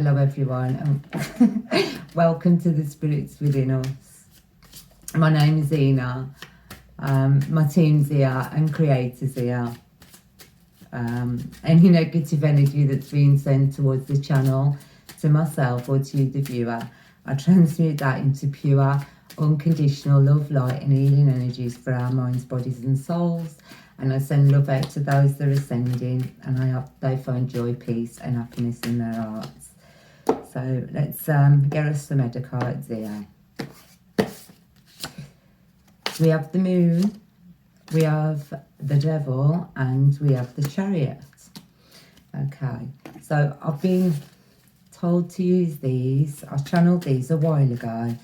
Hello everyone, and welcome to the Spirits Within Us. My name is Zena. My team's here and creators here. Any negative energy that's being sent towards the channel, to myself or to you, the viewer, I transmute that into pure, unconditional love, light and healing energies for our minds, bodies and souls. And I send love out to those that are ascending, and I hope they find joy, peace and happiness in their hearts. So let's get us some Edda cards here. We have the Moon, we have the Devil, and we have the Chariot. Okay, so I've been told to use these. I channeled these a while ago,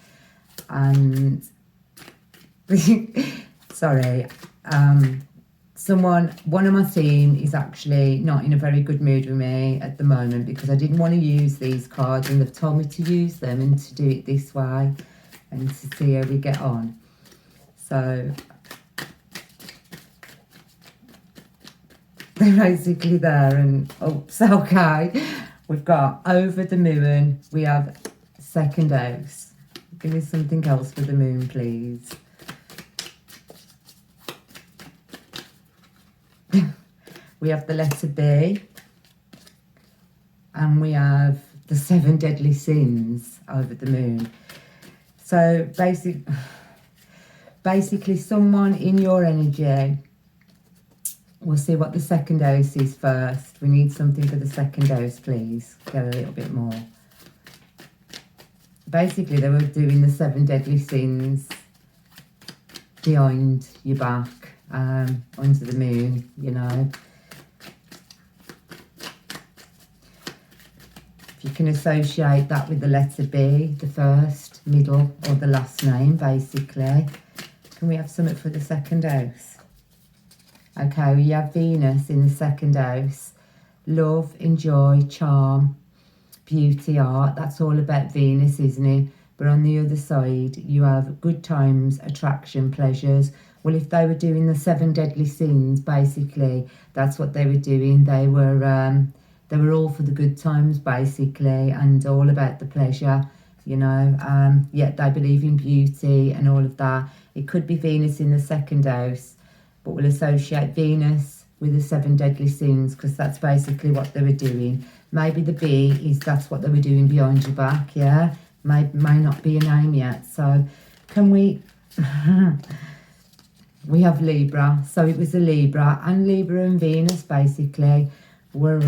and sorry, one of my team is actually not in a very good mood with me at the moment because I didn't want to use these cards, and they've told me to use them and to do it this way and to see how we get on. So they're basically there, and oops, okay. We've got over the moon, we have second house. Give me something else for the moon, please. We have the letter B, and we have the 7 deadly sins over the moon. So basically someone in your energy, we'll see what the second house is first. We need something for the second house, please. Get a little bit more. Basically, they were doing the 7 deadly sins behind your back, under the moon, you know. If you can associate that with the letter B, the first, middle, or the last name, basically. Can we have something for the second house? Okay, we have Venus in the second house. Love, enjoy, charm, beauty, art. That's all about Venus, isn't it? But on the other side, you have good times, attraction, pleasures. Well, if they were doing the 7 deadly sins, basically, that's what they were doing. They were all for the good times, basically, and all about the pleasure, you know. Yet they believe in beauty and all of that. It could be Venus in the second house, but we'll associate Venus with the 7 deadly sins because that's basically what they were doing. Maybe the B is that's what they were doing behind your back, yeah? May not be a name yet. So can we... we have Libra. So it was a Libra, and Libra and Venus basically were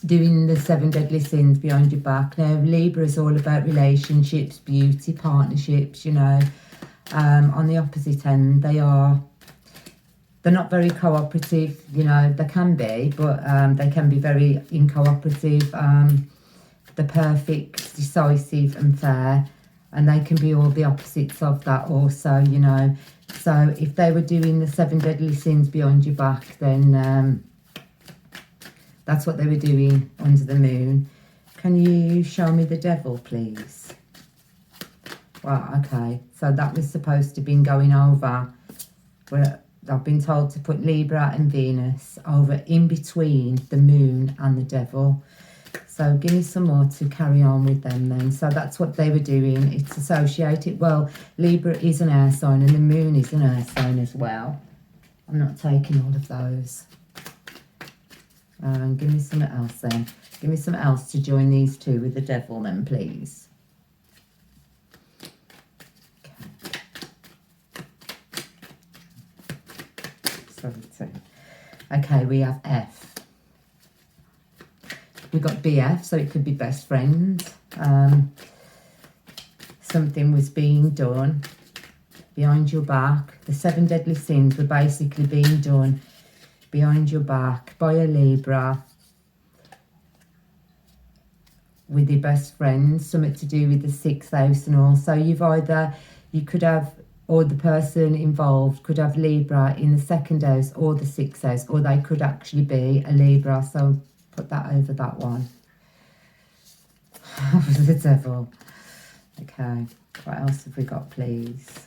doing the 7 deadly sins behind your back. Now, Libra is all about relationships, beauty, partnerships, you know. On the opposite end, they're not very cooperative, you know. They can be, but they can be very incooperative. They're perfect, decisive and fair, and they can be all the opposites of that also, you know. So if they were doing the 7 deadly sins behind your back, then that's what they were doing under the moon. Can you show me the Devil, please? Well, okay, so that was supposed to have been going over where I've been told to put Libra and Venus over in between the moon and the Devil. So give me some more to carry on with them then. So that's what they were doing. It's associated. Well, Libra is an air sign and the moon is an air sign as well. I'm not taking all of those. Give me something else then. Give me something else to join these two with the Devil then, please. Okay, we have F. We've got BF, so it could be best friends. Something was being done behind your back. The 7 deadly sins were basically being done behind your back by a Libra with your best friends. Something to do with the 6th house and all. So you could have, or the person involved could have Libra in the 2nd house or the 6th house, or they could actually be a Libra. So put that over that one. The Devil. Okay, what else have we got, please?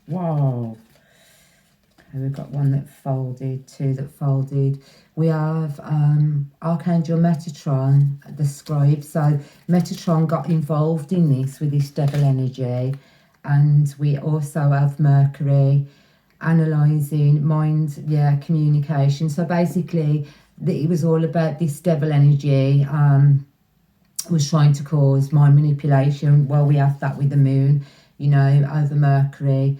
Whoa. we've got one that folded, two that folded. We have Archangel Metatron, the scribe. So Metatron got involved in this with this devil energy. And we also have Mercury analysing mind, communication. So basically, it was all about this devil energy was trying to cause mind manipulation. Well, we have that with the moon, you know, over Mercury.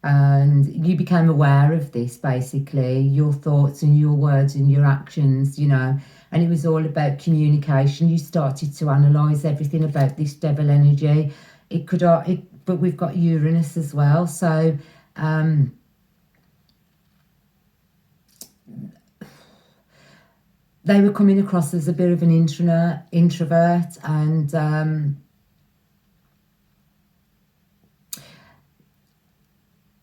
And you became aware of this, basically, your thoughts and your words and your actions, you know, and it was all about communication. You started to analyse everything about this devil energy. But we've got Uranus as well, so they were coming across as a bit of an introvert, and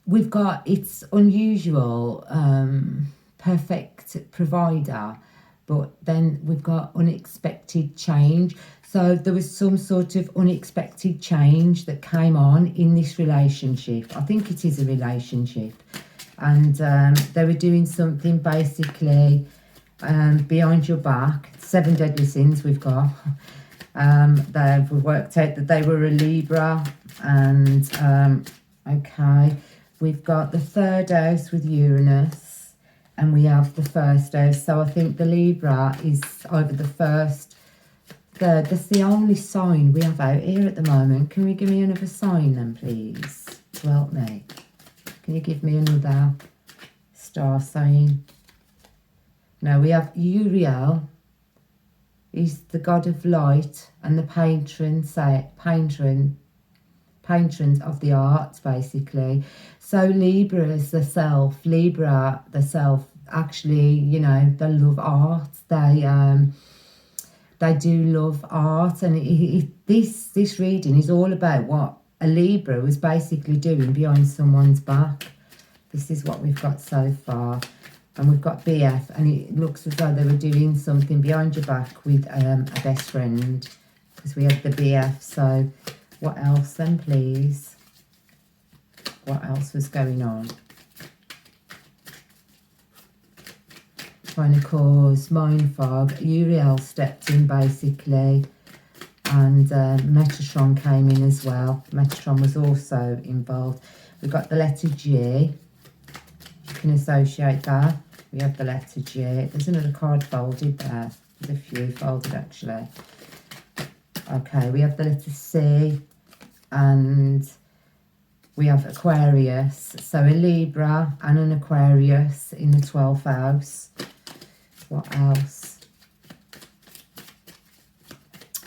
we've got, it's unusual, perfect provider, but then we've got unexpected change. So there was some sort of unexpected change that came on in this relationship. I think it is a relationship. And they were doing something basically behind your back. 7 deadly sins we've got. They've worked out that they were a Libra. And, okay, we've got the 3rd house with Uranus. And we have the 1st house. So I think the Libra is over the 1st. That's the only sign we have out here at the moment. Can we give me another sign then, please, to help me? Can you give me another star sign? Now we have Uriel. He's the god of light and the patron of the arts, basically. So Libra is the self. Libra, the self, actually, you know, they love art. They do love art, and this reading is all about what a Libra was basically doing behind someone's back. This is what we've got so far. And we've got BF, and it looks as though they were doing something behind your back with a best friend, because we had the BF. So what else then, please? What else was going on? Trying to cause mind fog. Uriel stepped in, basically, and Metatron came in as well. Metatron was also involved. We've got the letter G. You can associate that. We have the letter G. There's another card folded there. There's a few folded, actually. Okay, we have the letter C, and we have Aquarius. So a Libra and an Aquarius in the 12th house. What else?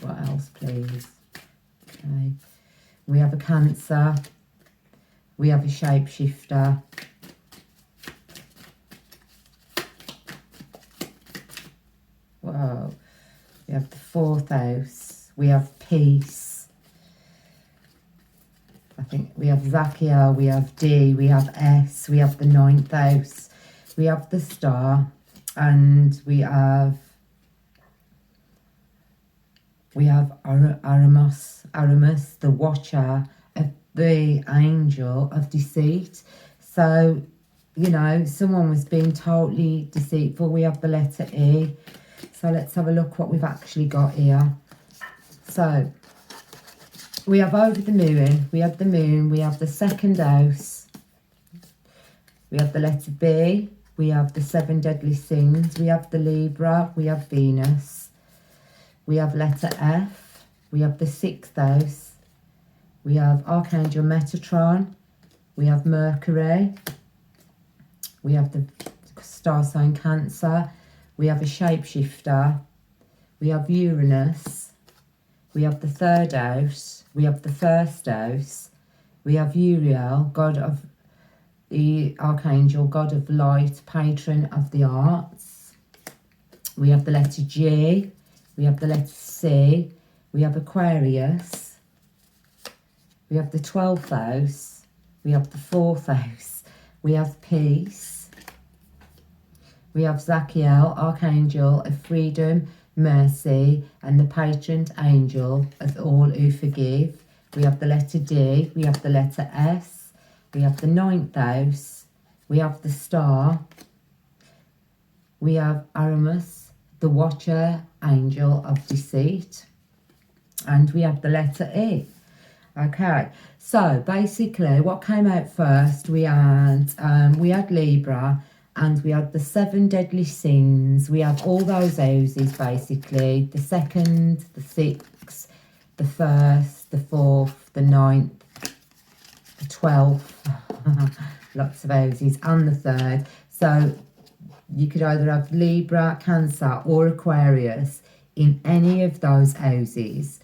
What else, please? Okay. We have a Cancer. We have a Shapeshifter. Whoa. We have the 4th house. We have Peace. I think we have Zakiel. We have D. We have S. We have the 9th house. We have the Star. And we have Aramus, the watcher of the angel of deceit. So, you know, someone was being totally deceitful. We have the letter E. So let's have a look what we've actually got here. So we have over the moon. We have the moon. We have the 2nd house. We have the letter B. We have the 7 deadly sins. We have the Libra. We have Venus. We have letter F. We have the 6th house. We have Archangel Metatron. We have Mercury. We have the star sign Cancer. We have a Shapeshifter. We have Uranus. We have the 3rd house. We have the 1st house. We have Uriel, god of the Archangel, god of light, patron of the arts. We have the letter G. We have the letter C. We have Aquarius. We have the 12th house. We have the 4th house. We have Peace. We have Zakiel, Archangel of freedom, mercy, and the patron angel of all who forgive. We have the letter D. We have the letter S. We have the 9th house. we have the Star, we have Aramis, the Watcher, Angel of Deceit, and we have the letter E. Okay, so basically what came out first, we had Libra, and we had the 7 deadly sins. We have all those houses basically, the 2nd, the 6th, the 1st, the 4th, the 9th, the 12th, lots of houses, and the 3rd. So you could either have Libra, Cancer or Aquarius in any of those houses.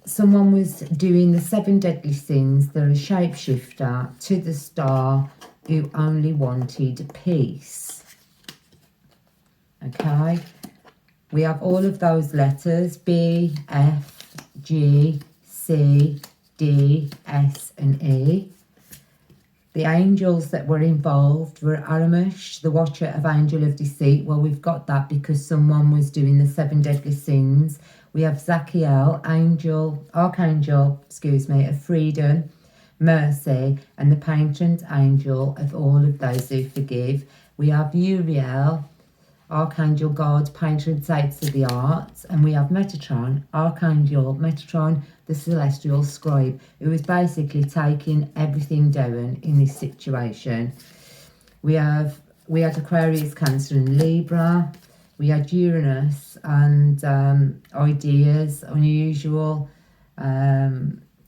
Someone was doing the 7 deadly sins. They're a shapeshifter to the Star who only wanted peace. Okay, we have all of those letters, B, F, G, C, D, S and E. The angels that were involved were Aramis, the Watcher of Angel of Deceit. Well, we've got that because someone was doing the 7 deadly sins. We have Zachiel, Archangel, of Freedom, Mercy, and the Patient Angel of all of those who forgive. We have Uriel, Archangel God, Patron Saints of the Arts, and we have Metatron, Archangel Metatron, the Celestial Scribe, who is basically taking everything down in this situation. We had Aquarius, Cancer, and Libra. We had Uranus and ideas, unusual,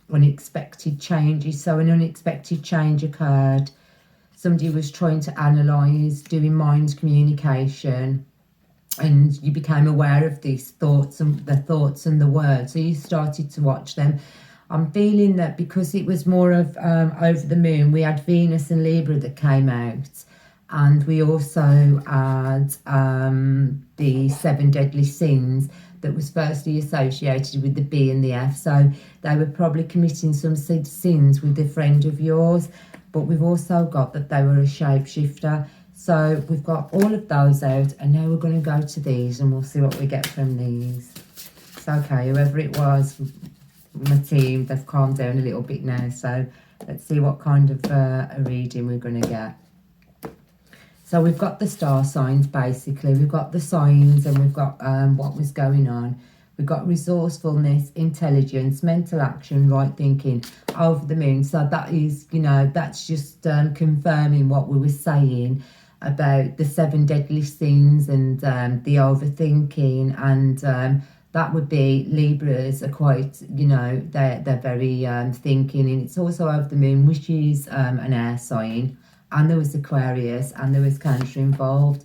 unexpected changes. So an unexpected change occurred. Somebody was trying to analyse, doing mind communication, and you became aware of these thoughts and the words. So you started to watch them. I'm feeling that because it was more of over the moon, we had Venus and Libra that came out. And we also had the 7 deadly sins that was firstly associated with the B and the F. So they were probably committing some sins with a friend of yours. But we've also got that they were a shapeshifter. So we've got all of those out. And now we're going to go to these and we'll see what we get from these. It's okay, whoever it was, my team, they've calmed down a little bit now. So let's see what kind of a reading we're going to get. So we've got the star signs, basically. We've got the signs and we've got what was going on. We've got resourcefulness, intelligence, mental action, right thinking, over the moon. So that is, that's just confirming what we were saying about the 7 deadly sins and the overthinking. And that would be Libras are quite, they're very thinking. And it's also over the moon, which is an air sign. And there was Aquarius and there was Cancer involved.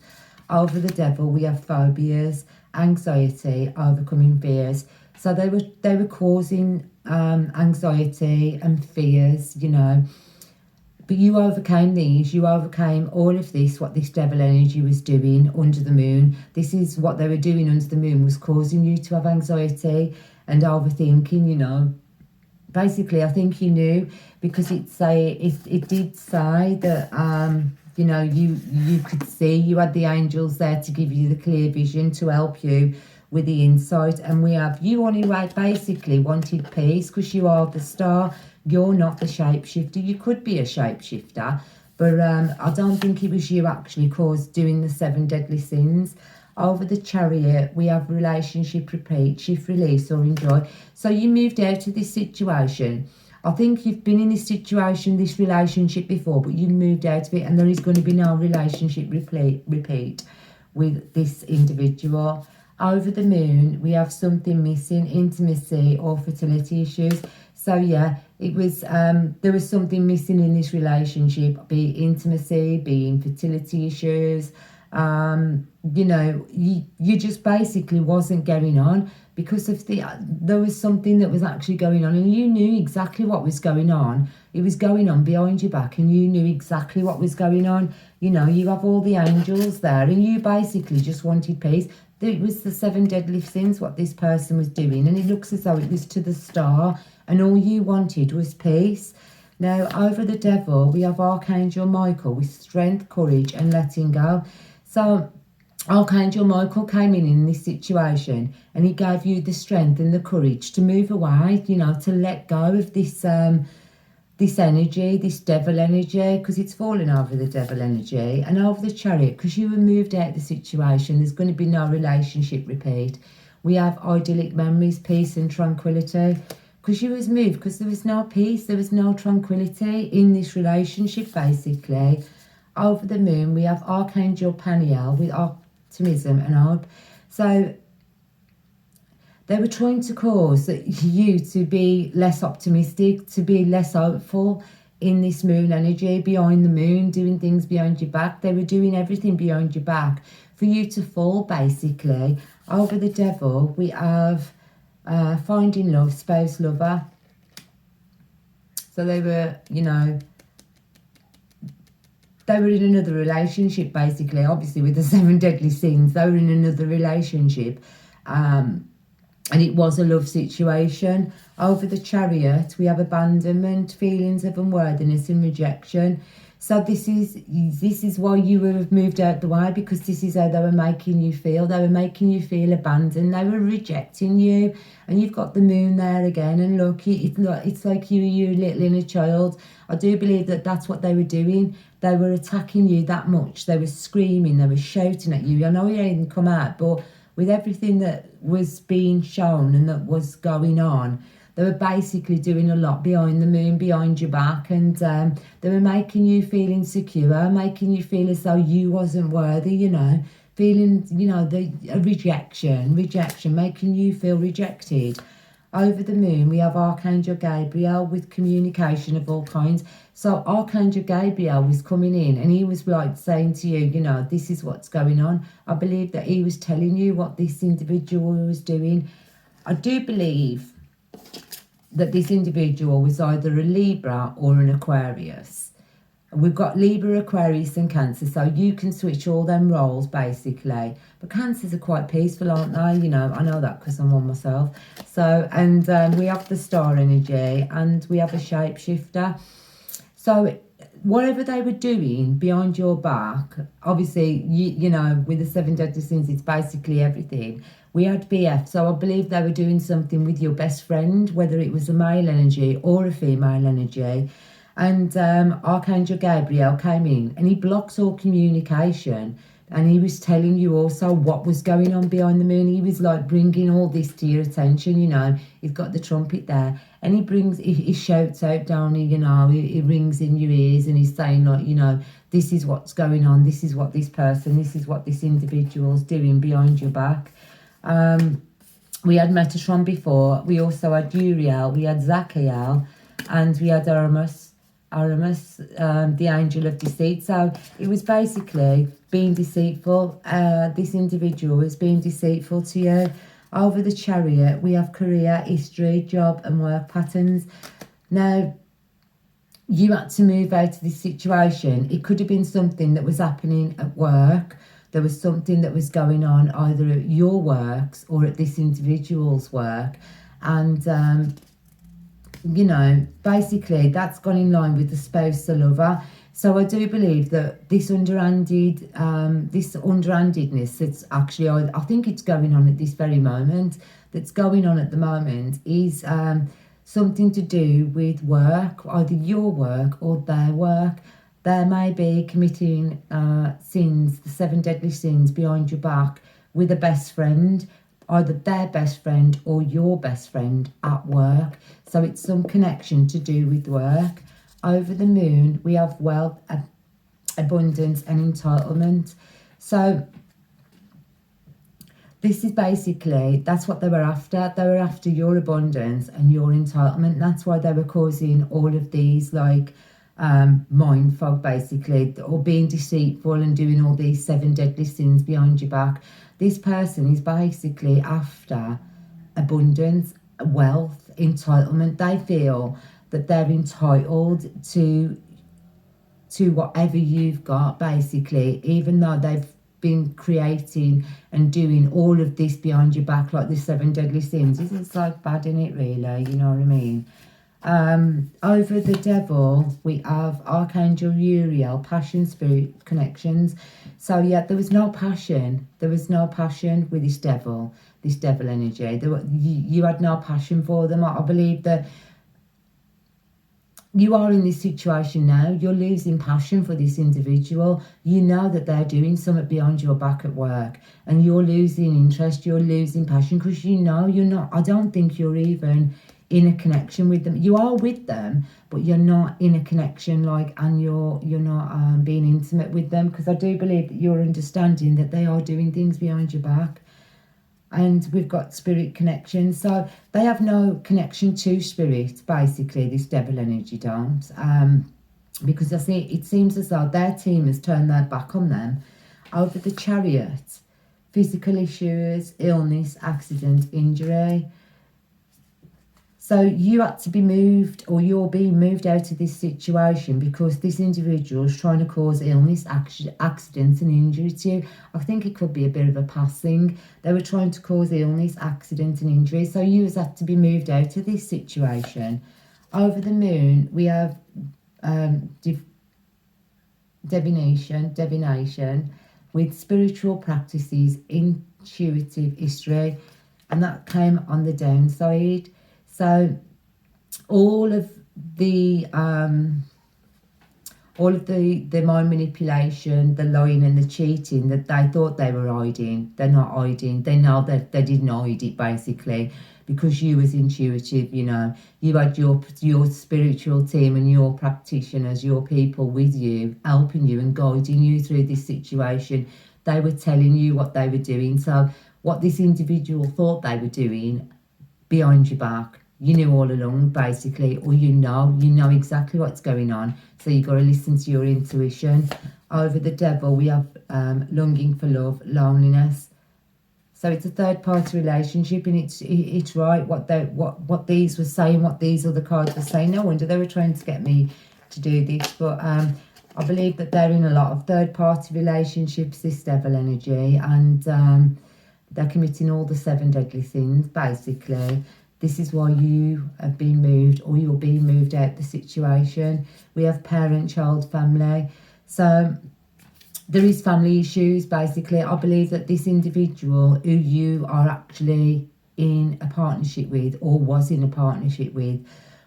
Over the Devil, we have phobias, anxiety, overcoming fears. So they were causing anxiety and fears, But you overcame these. You overcame all of this, what this devil energy was doing under the moon. This is what they were doing under the moon, was causing you to have anxiety and overthinking, Basically, I think you knew, because it did say that you could see, you had the angels there to give you the clear vision to help you with the insight. And we have you only basically wanted peace because you are the star. You're not the shapeshifter. You could be a shapeshifter, but I don't think it was you actually doing the 7 deadly sins. Over the Chariot, we have relationship, repeat, shift, release or enjoy. So you moved out of this situation. I think you've been in this situation, this relationship before, but you moved out of it, and there is going to be no relationship repeat with this individual. Over the moon, we have something missing, intimacy or fertility issues. So yeah, it was there was something missing in this relationship, be it intimacy, be it infertility issues. You just basically wasn't going on because of there was something that was actually going on, and you knew exactly what was going on. It was going on behind your back, and you knew exactly what was going on. You have all the angels there, and you basically just wanted peace. It was the 7 deadly sins what this person was doing, and it looks as though it was to the star, and all you wanted was peace. Now, over the Devil, we have Archangel Michael with strength, courage, and letting go. So Archangel Michael came in this situation, and he gave you the strength and the courage to move away, to let go of this this energy, this devil energy, because it's falling over the devil energy and over the Chariot, because you were moved out of the situation. There's going to be no relationship repeat. We have idyllic memories, peace and tranquility, because you was moved, because there was no peace, there was no tranquility in this relationship, basically. Over the moon, we have Archangel Paniel with optimism and hope. So they were trying to cause you to be less optimistic, to be less hopeful in this moon energy, behind the moon, doing things behind your back. They were doing everything behind your back for you to fall, basically. Over the devil, we have finding love, spouse, lover. So they were, you know, they were in another relationship, basically. Obviously, with the 7 deadly sins, they were in another relationship. And it was a love situation. Over the Chariot, we have abandonment, feelings of unworthiness and rejection. So this is why you have moved out the way, because this is how they were making you feel. They were making you feel abandoned. They were rejecting you. And you've got the moon there again. And look, it's like you little inner child. I do believe that that's what they were doing. They were attacking you that much. They were screaming. They were shouting at you. I know you didn't come out, but with everything that was being shown and that was going on, they were basically doing a lot behind the moon, behind your back, and they were making you feel insecure, making you feel as though you wasn't worthy, you know, feeling, you know, the rejection, making you feel rejected. Over the moon, we have Archangel Gabriel with communication of all kinds. So Archangel Gabriel was coming in and he was like saying to you, you know, this is what's going on. I believe that he was telling you what this individual was doing. I do believe that this individual was either a Libra or an Aquarius. We've got Libra, Aquarius and Cancer, so you can switch all them roles, basically. But Cancers are quite peaceful, aren't they? You know, I know that because I'm one myself. So, and we have the star energy and we have a shapeshifter. So whatever they were doing behind your back, obviously, you know, with the 7 deadly sins, it's basically everything. We had BF, so I believe they were doing something with your best friend, whether it was a male energy or a female energy. And Archangel Gabriel came in and he blocks all communication. And he was telling you also what was going on behind the moon. He was like bringing all this to your attention, you know. He's got the trumpet there. And he shouts out down, you know, he rings in your ears and he's saying, like, you know, this is what's going on. This is what this person, this is what this individual's doing behind your back. We had Metatron before. We also had Uriel. We had Zachiel. And we had Aramis, the angel of deceit. So it was basically being deceitful. This individual is being deceitful to you. Over the Chariot, we have career, history, job and work patterns. Now, you had to move out of this situation. It could have been something that was happening at work. There was something that was going on either at your works or at this individual's work. And you know, basically that's gone in line with the spouse, the lover. So I do believe that this underhandedness, that's actually, I think it's going on at this very moment, that's going on at the moment, is something to do with work, either your work or their work. They may be committing sins, the 7 deadly sins behind your back with a best friend, either their best friend or your best friend at work. So it's some connection to do with work. Over the moon, we have wealth, abundance and entitlement. So this is basically, that's what they were after. They were after your abundance and your entitlement. That's why they were causing all of these, like, mind fog, basically, or being deceitful and doing all these 7 deadly sins behind your back. This person is basically after abundance, wealth, entitlement. They feel that they're entitled to whatever you've got, basically, even though they've been creating and doing all of this behind your back, like the 7 deadly sins. It's like bad, in it, really, you know what I mean? Over the devil, we have Archangel Uriel, passion, spirit, connections. So yeah, there was no passion. There was no passion with this devil energy. You had no passion for them. I believe that you are in this situation now. You're losing passion for this individual. You know that they're doing something behind your back at work, and you're losing interest, you're losing passion, because you know you're not, I don't think you're even in a connection with them. You are with them, but you're not in a connection, like, and you're not being intimate with them, because I do believe that you're understanding that they are doing things behind your back. And we've got spirit connection, so they have no connection to spirit, basically, this devil energy don't, because I see it seems as though their team has turned their back on them over the Chariot. Physical issues, illness, accident, injury. So you had to be moved, or you're being moved out of this situation because this individual is trying to cause illness, accidents and injury to you. I think it could be a bit of a passing. They were trying to cause illness, accident and injury. So you had to be moved out of this situation. Over the moon, we have divination with spiritual practices, intuitive history, and that came on the downside. So all of the mind manipulation, the lying and the cheating that they thought they were hiding, they're not hiding. They know that they didn't hide it, basically, because you was intuitive, you know. You had your spiritual team and your practitioners, your people with you, helping you and guiding you through this situation. They were telling you what they were doing. So what this individual thought they were doing behind your back, you knew all along, basically, or you know exactly what's going on. So you've got to listen to your intuition. Over the devil, we have longing for love, loneliness. So it's a third-party relationship, and it's right what these were saying, what these other cards were saying. No wonder they were trying to get me to do this, but I believe that they're in a lot of third-party relationships, this devil energy, and they're committing all the 7 deadly sins, basically. This is why you have been moved, or you're being moved out the situation. We have parent, child, family. So there is family issues, basically. I believe that this individual who you are actually in a partnership with, or was in a partnership with,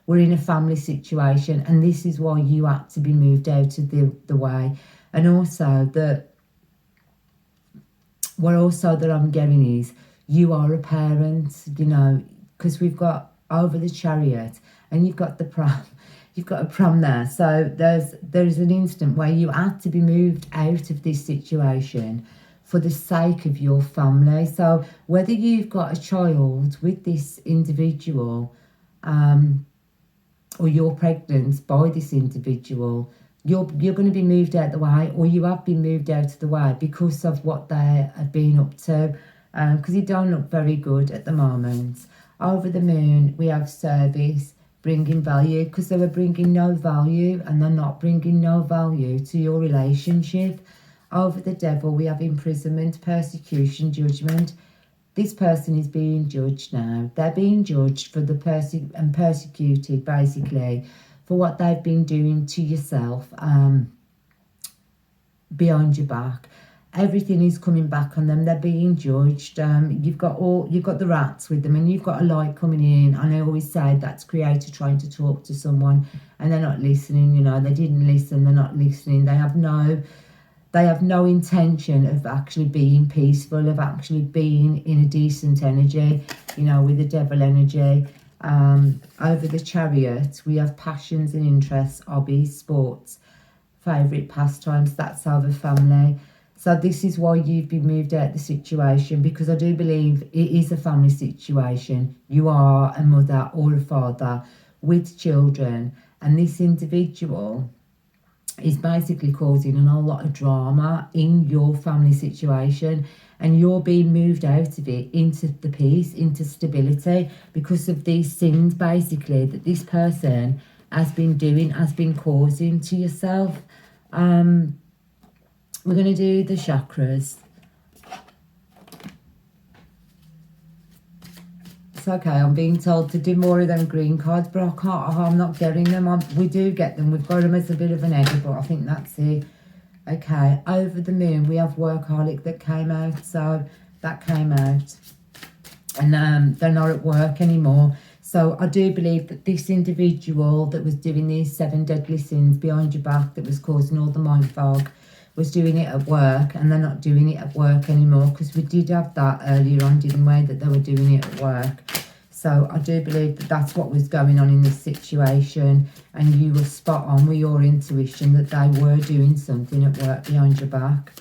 were in a family situation, and this is why you had to be moved out of the way. And also that I'm getting is you are a parent, you know, because we've got over the Chariot and you've got the pram. You've got a pram there. So there's an instant where you had to be moved out of this situation for the sake of your family. So whether you've got a child with this individual, or you're pregnant by this individual, you're going to be moved out the way, or you have been moved out of the way because of what they have been up to, because you don't look very good at the moment. Over the moon, we have service, bringing value, because they were bringing no value, and they're not bringing no value to your relationship. Over the devil, we have imprisonment, persecution, judgment. This person is being judged now. They're being judged for and persecuted, basically, for what they've been doing to yourself behind your back. Everything is coming back on them. They're being judged. You've got the rats with them, and you've got a light coming in. And I always say that's creator trying to talk to someone, and they're not listening. You know, they didn't listen. They're not listening. They have no intention of actually being peaceful, of actually being in a decent energy. You know, with the devil energy. Over the Chariot, we have passions and interests, hobbies, sports, favourite pastimes. That's over family. So this is why you've been moved out of the situation, because I do believe it is a family situation. You are a mother or a father with children, and this individual is basically causing a whole lot of drama in your family situation, and you're being moved out of it into the peace, into stability, because of these sins, basically, that this person has been causing to yourself. We're going to do the chakras. It's okay, I'm being told to do more of them green cards, but I'm not getting them. We do get them. We've got them as a bit of an edit, but I think that's it. Okay, over the moon, we have workaholic that came out. So that came out. And they're not at work anymore. So I do believe that this individual that was doing these 7 deadly sins behind your back, that was causing all the mind fog, was doing it at work, and they're not doing it at work anymore, because we did have that earlier on, didn't we, that they were doing it at work. So I do believe that that's what was going on in this situation, and you were spot on with your intuition that they were doing something at work behind your back.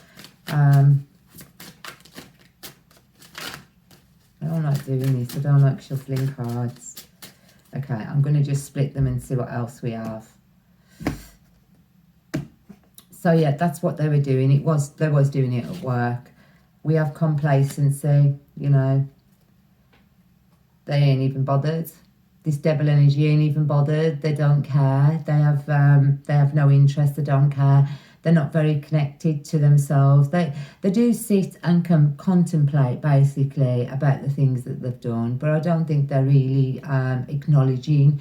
I don't like doing this. I don't like shuffling cards. Okay, I'm going to just split them and see what else we have. So yeah, that's what they were doing. They was doing it at work. We have complacency, you know. They ain't even bothered. This devil energy ain't even bothered. They don't care. They have no interest. They don't care. They're not very connected to themselves. They do sit and contemplate basically about the things that they've done, but I don't think they're really acknowledging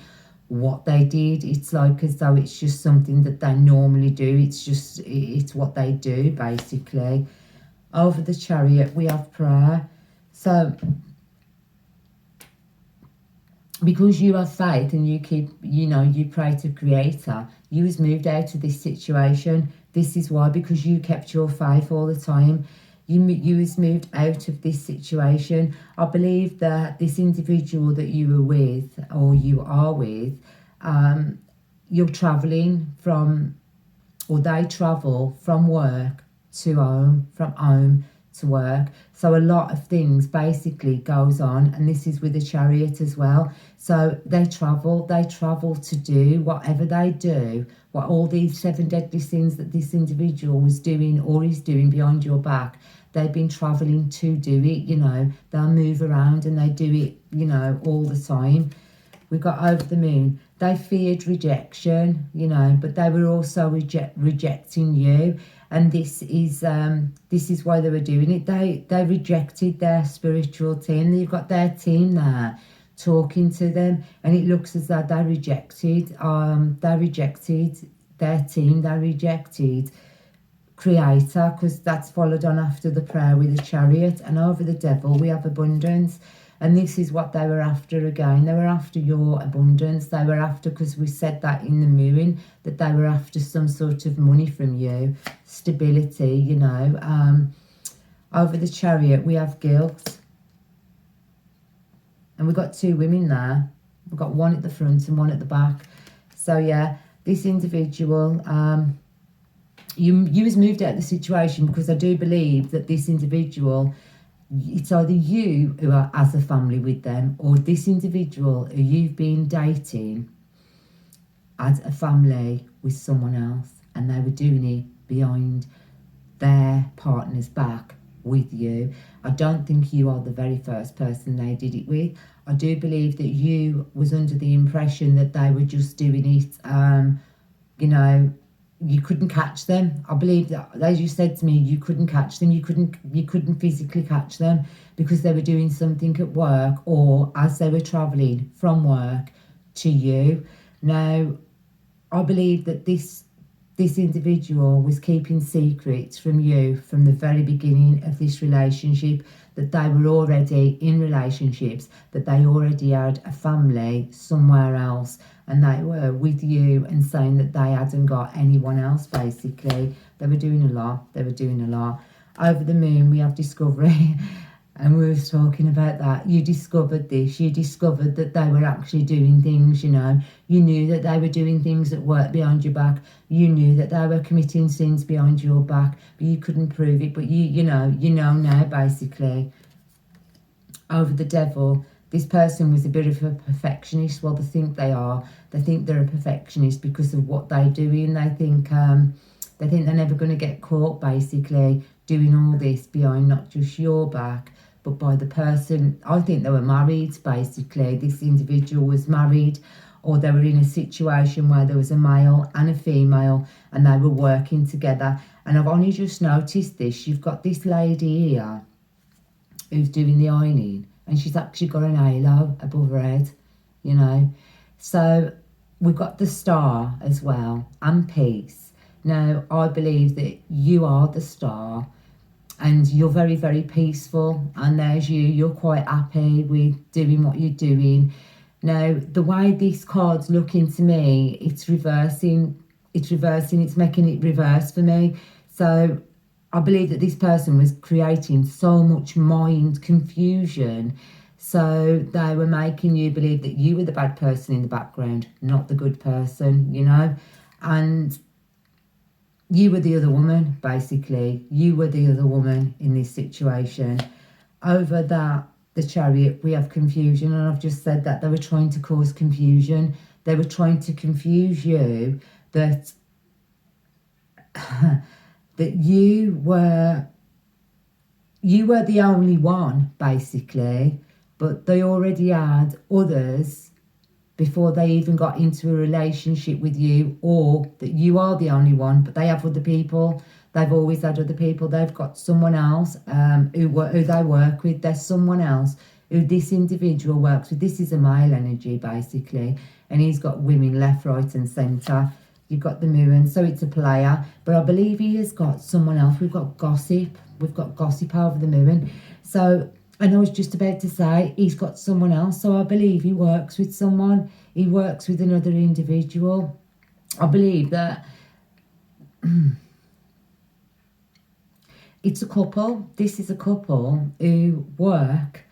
what they did. It's like as though it's just something that they normally do. It's what they do basically. Over the Chariot we have prayer. So because you have faith and you keep, you pray to Creator, you has moved out of this situation. This is why, because you kept your faith all the time. You has moved out of this situation. I believe that this individual that you were with, or you are with, you're travelling from, or they travel from work to home, from home to work. So a lot of things basically goes on, and this is with the Chariot as well. So they travel to do whatever they do, what all these 7 deadly sins that this individual was doing or is doing behind your back. They've been travelling to do it, they'll move around and they do it, all the time. We've got over the moon. They feared rejection, but they were also rejecting you. And this is why they were doing it. They rejected their spiritual team. You've got their team there talking to them, and it looks as though they rejected their team. They rejected Creator, because that's followed on after the prayer with the Chariot. And over the Devil we have abundance. And this is what they were after again. They were after your abundance. They were after, because we said that in the moon, that they were after some sort of money from you, stability, Over the Chariot, we have guilt. And we've got 2 women there. We've got one at the front and one at the back. So, yeah, this individual, you has moved out of the situation, because I do believe that this individual, it's either you who are as a family with them, or this individual who you've been dating as a family with someone else, and they were doing it behind their partner's back with you. I don't think you are the very first person they did it with. I do believe that you was under the impression that they were just doing it, you couldn't catch them. I believe that, as you said to me, you couldn't catch them. You couldn't physically catch them, because they were doing something at work, or as they were travelling from work to you. Now, I believe that this individual was keeping secrets from you from the very beginning of this relationship, that they were already in relationships, that they already had a family somewhere else, and they were with you and saying that they hadn't got anyone else, basically. They were doing a lot. Over the moon, we have discovery. And we were talking about that. You discovered this. You discovered that they were actually doing things, You knew that they were doing things at work behind your back. You knew that they were committing sins behind your back, but you couldn't prove it. But you know now, basically. Over the Devil, this person was a bit of a perfectionist. Well, they think they are. They think they're a perfectionist because of what they do, and they think they're never going to get caught, basically, doing all this behind not just your back, but by the person. I think they were married, basically. This individual was married, or they were in a situation where there was a male and a female, and they were working together. And I've only just noticed this. You've got this lady here who's doing the ironing, and she's actually got an halo above her head, So we've got the Star as well, and peace. Now, I believe that you are the Star, and you're very, very peaceful, and there's you're quite happy with doing what you're doing. Now, the way this card's looking to me, it's reversing, it's making it reverse for me. So I believe that this person was creating so much mind confusion. So they were making you believe that you were the bad person in the background, not the good person, you know. And you were the other woman, basically. You were the other woman in this situation. Over that, the Chariot, we have confusion. And I've just said that they were trying to cause confusion. They were trying to confuse you that that you were the only one, basically, but they already had others before they even got into a relationship with you, or that you are the only one, but they have other people. They've always had other people. They've got someone else who they work with. There's someone else who this individual works with. This is a male energy, basically, and he's got women left, right and centre. You've got the moon, so it's a player. But I believe he has got someone else. We've got gossip. We've got gossip over the moon. So, and I was just about to say, he's got someone else. So I believe he works with someone. He works with another individual. I believe that it's a couple. This is a couple who work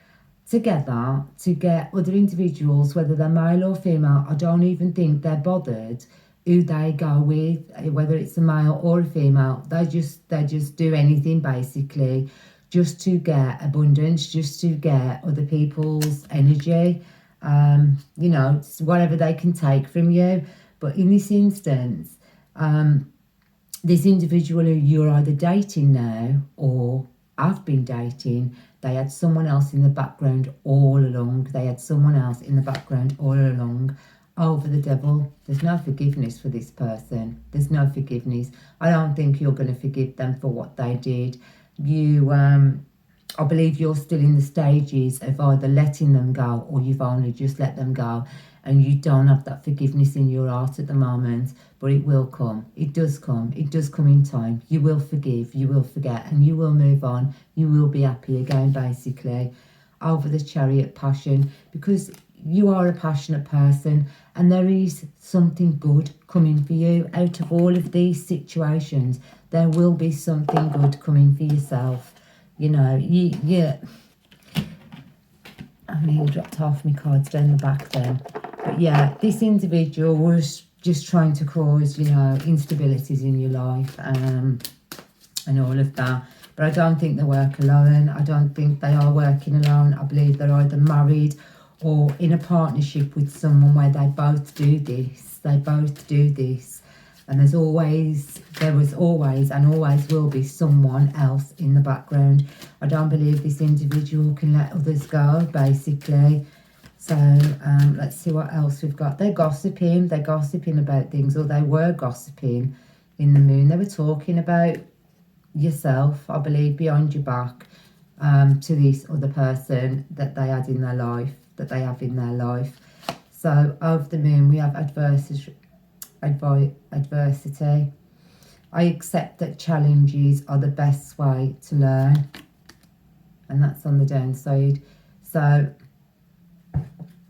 together to get other individuals, whether they're male or female. I don't even think they're bothered who they go with, whether it's a male or a female. They just do anything, basically, just to get abundance, just to get other people's energy, you know, whatever they can take from you. But in this instance, this individual who you're either dating now or have been dating, they had someone else in the background all along. They had someone else in the background all along. Over the devil. There's no forgiveness for this person. There's no forgiveness. I don't think you're going to forgive them for what they did. You, I believe you're still in the stages of either letting them go or you've only just let them go, and you don't have that forgiveness in your heart at the moment, but it will come. It does come. It does come in time. You will forgive, you will forget, and you will move on. You will be happy again, basically, over the Chariot passion, because you are a passionate person and there is something good coming for you out of all of these situations. There will be something good coming for yourself. You know, I mean, dropped half my cards down the back then. But yeah, this individual was just trying to cause, you know, instabilities in your life and all of that. But I don't think they work alone. I don't think they are working alone. I believe they're either married or in a partnership with someone where they both do this. They both do this. And there was always and always will be someone else in the background. I don't believe this individual can let others go, basically. So let's see what else we've got. They're gossiping about things, or they were gossiping in the moon. They were talking about yourself, I believe, behind your back, to this other person that they had in their life, that they have in their life. So over the moon we have adversity. I accept that challenges are the best way to learn, and that's on the downside. So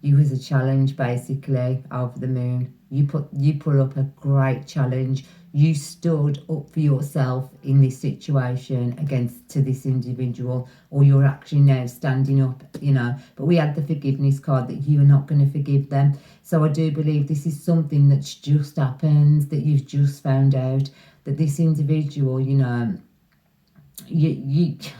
you was a challenge, basically, over the moon. You put up a great challenge. You stood up for yourself in this situation to this individual, or you're actually now standing up, you know. But we had the forgiveness card that you are not going to forgive them. So I do believe this is something that's just happened, that you've just found out, that this individual, you know, you've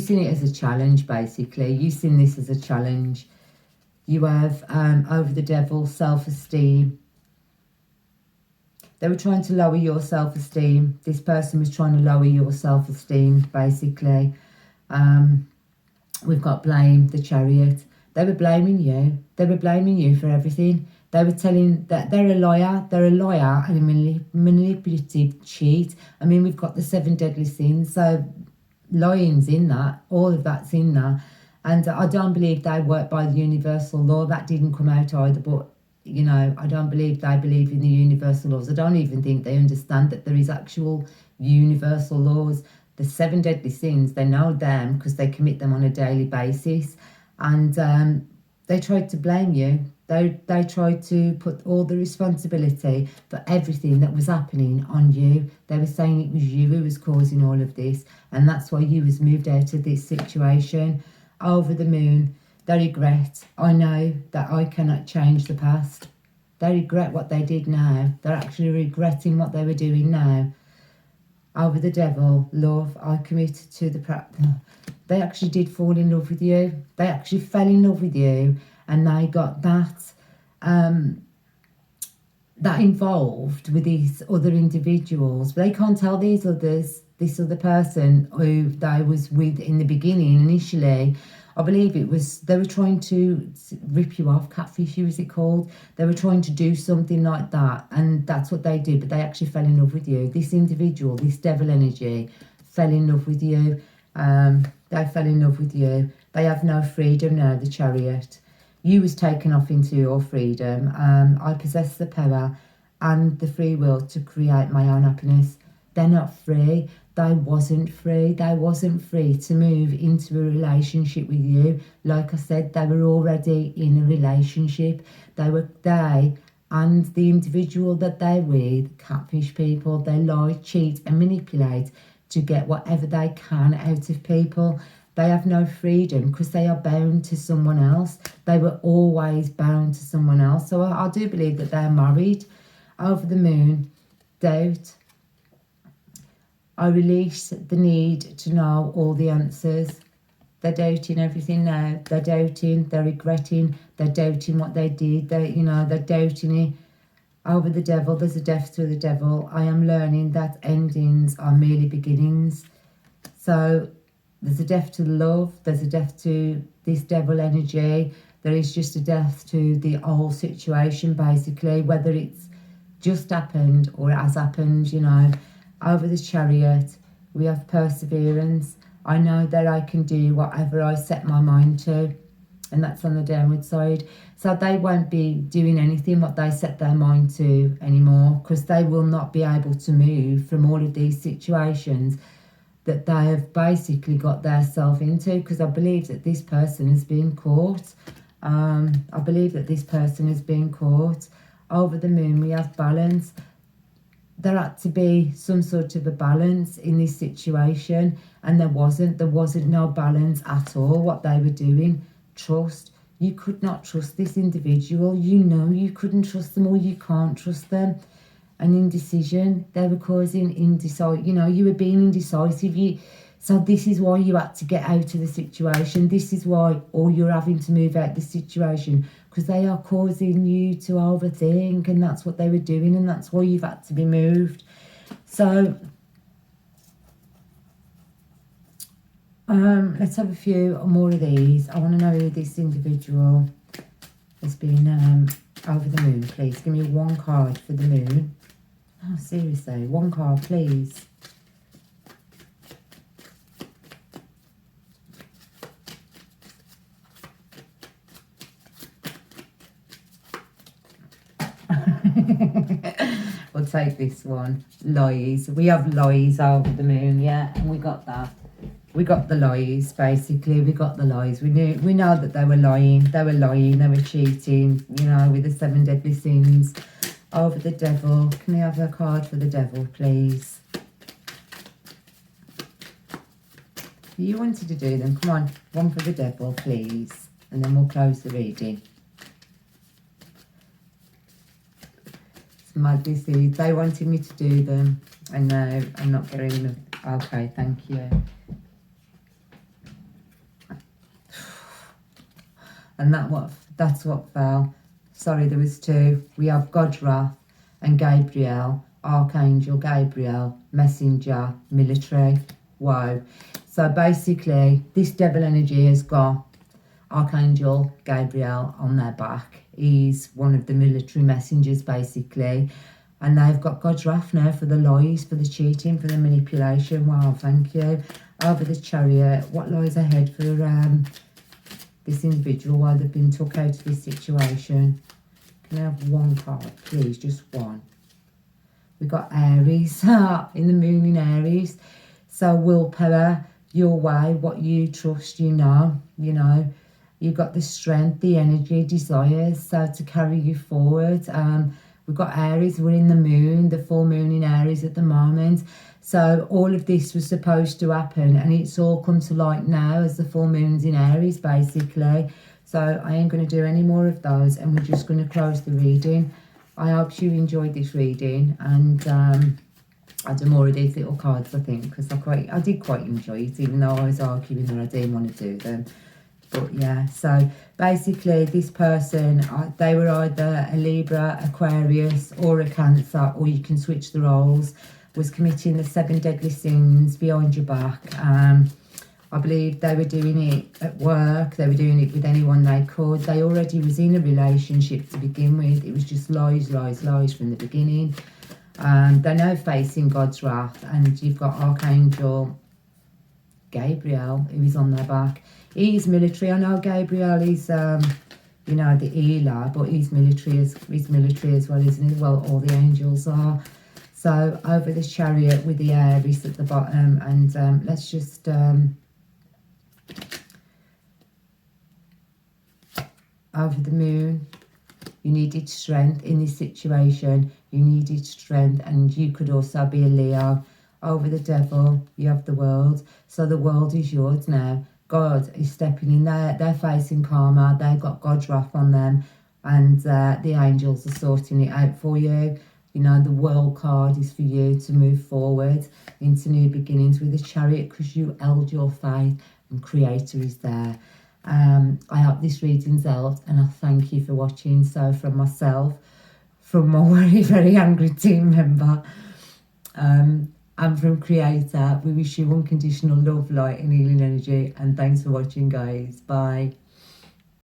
seen it as a challenge, basically. You've seen this as a challenge. You have, over the devil, self-esteem. They were trying to lower your self-esteem. This person was trying to lower your self-esteem, basically. We've got blame, the Chariot. They were blaming you. They were blaming you for everything. They were telling that they're a liar. They're a liar and a manipulative cheat. I mean, we've got the 7 deadly sins, so lying's in that. All of that's in that. And I don't believe they work by the universal law. That didn't come out either, but, you know, I don't believe they believe in the universal laws. I don't even think they understand that there is actual universal laws. The 7 deadly sins, they know them because they commit them on a daily basis. And they tried to blame you. They tried to put all the responsibility for everything that was happening on you. They were saying it was you who was causing all of this, and that's why you was moved out of this situation. Over the moon, they regret. I know that I cannot change the past. They regret what they did now. They're actually regretting what they were doing now. Over the devil, love, I committed to the practice. They actually did fall in love with you. They actually fell in love with you, and they got that that involved with these other individuals. But they can't tell these others, this other person who they was with in the beginning, initially. I believe it was, they were trying to rip you off, Catfish, was it called? They were trying to do something like that, and that's what they did, but they actually fell in love with you. This individual, this devil energy, fell in love with you. They fell in love with you. They have no freedom now, the Chariot. You was taken off into your freedom. I possess the power and the free will to create my own happiness. They're not free. They wasn't free. They wasn't free to move into a relationship with you. Like I said, they were already in a relationship. They and the individual that they're with, Catfish people, they lie, cheat and manipulate to get whatever they can out of people. They have no freedom because they are bound to someone else. They were always bound to someone else. So I do believe that they're married. Over the moon, doubt. I release the need to know all the answers. They're doubting everything now. They're doubting, they're regretting, they're doubting what they did. They're doubting it. Over the devil, there's a death to the devil. I am learning that endings are merely beginnings. So there's a death to love. There's a death to this devil energy. There is just a death to the whole situation, basically, whether it's just happened or it has happened, Over the Chariot, we have perseverance. I know that I can do whatever I set my mind to, and that's on the downward side. So they won't be doing anything what they set their mind to anymore, because they will not be able to move from all of these situations that they have basically got themselves into, because I believe that this person has been caught. I believe that this person has been caught. Over the moon, we have balance. There had to be some sort of a balance in this situation, and there wasn't no balance at all. What they were doing, trust. You could not trust this individual. You couldn't trust them, or you can't trust them. An indecision, they were causing indecisive. You were being indecisive. So this is why you had to get out of the situation. This is why, or you're having to move out of the situation, because they are causing you to overthink, and that's what they were doing, and that's why you've had to be moved. So let's have a few more of these. I want to know who this individual has been over the moon. Please give me one card for the moon. Oh, seriously, one card, please. We'll take this one. Lies. We have lies over the moon, yeah, and we got that. We got the lies, basically. We got the lies. We know that they were lying. They were lying. They were cheating. With the 7 deadly sins. Over the devil. Can we have a card for the devil, please? You wanted to do them. Come on, one for the devil, please, and then we'll close the reading. Madly seeds. They wanted me to do them, and now I'm not getting them. Okay, thank you. And that's what fell. Sorry, there was 2. We have God's wrath and Gabriel, Archangel Gabriel, messenger, military. Wow. So basically, this devil energy has got Archangel Gabriel on their back. He's one of the military messengers, basically. And they've got God's wrath now for the lies, for the cheating, for the manipulation. Wow, thank you. Over the Chariot, what lies ahead for this individual while they've been took out of this situation? Can I have one card, please? Just one. We've got Aries, in the moon in Aries. So willpower, your way, what you trust, you know, you've got the strength, the energy, desires, so to carry you forward. We've got Aries, we're in the moon, the full moon in Aries at the moment. So all of this was supposed to happen, and it's all come to light now as the full moon's in Aries, basically. So I ain't going to do any more of those, and we're just going to close the reading. I hope you enjoyed this reading, and I'll do more of these little cards, I think, because I did quite enjoy it, even though I was arguing that I didn't want to do them. But yeah, so basically this person, they were either a Libra, Aquarius or a Cancer, or you can switch the roles, was committing the 7 deadly sins behind your back. I believe they were doing it at work, they were doing it with anyone they could. They already was in a relationship to begin with. It was just lies, lies, lies from the beginning. They're now facing God's wrath, and you've got Archangel Gabriel, who is on their back. He's military. I know Gabriel is, you know, the healer, but he's military as well, isn't he? Well, all the angels are. So over the Chariot with the Aries at the bottom, and let's just over the Moon. You needed strength in this situation. You needed strength, and you could also be a Leo. Over the Devil, you have the World. So the world is yours now. God is stepping in there. They're facing karma. They've got God's wrath on them, and the angels are sorting it out for you. You know, the World card is for you to move forward into new beginnings with the Chariot, because you held your faith and Creator is there. I hope this reading's helped, and I thank you for watching. So from myself, from my very, very angry team member, and from Creator, we wish you unconditional love, light and healing energy. And thanks for watching, guys. Bye.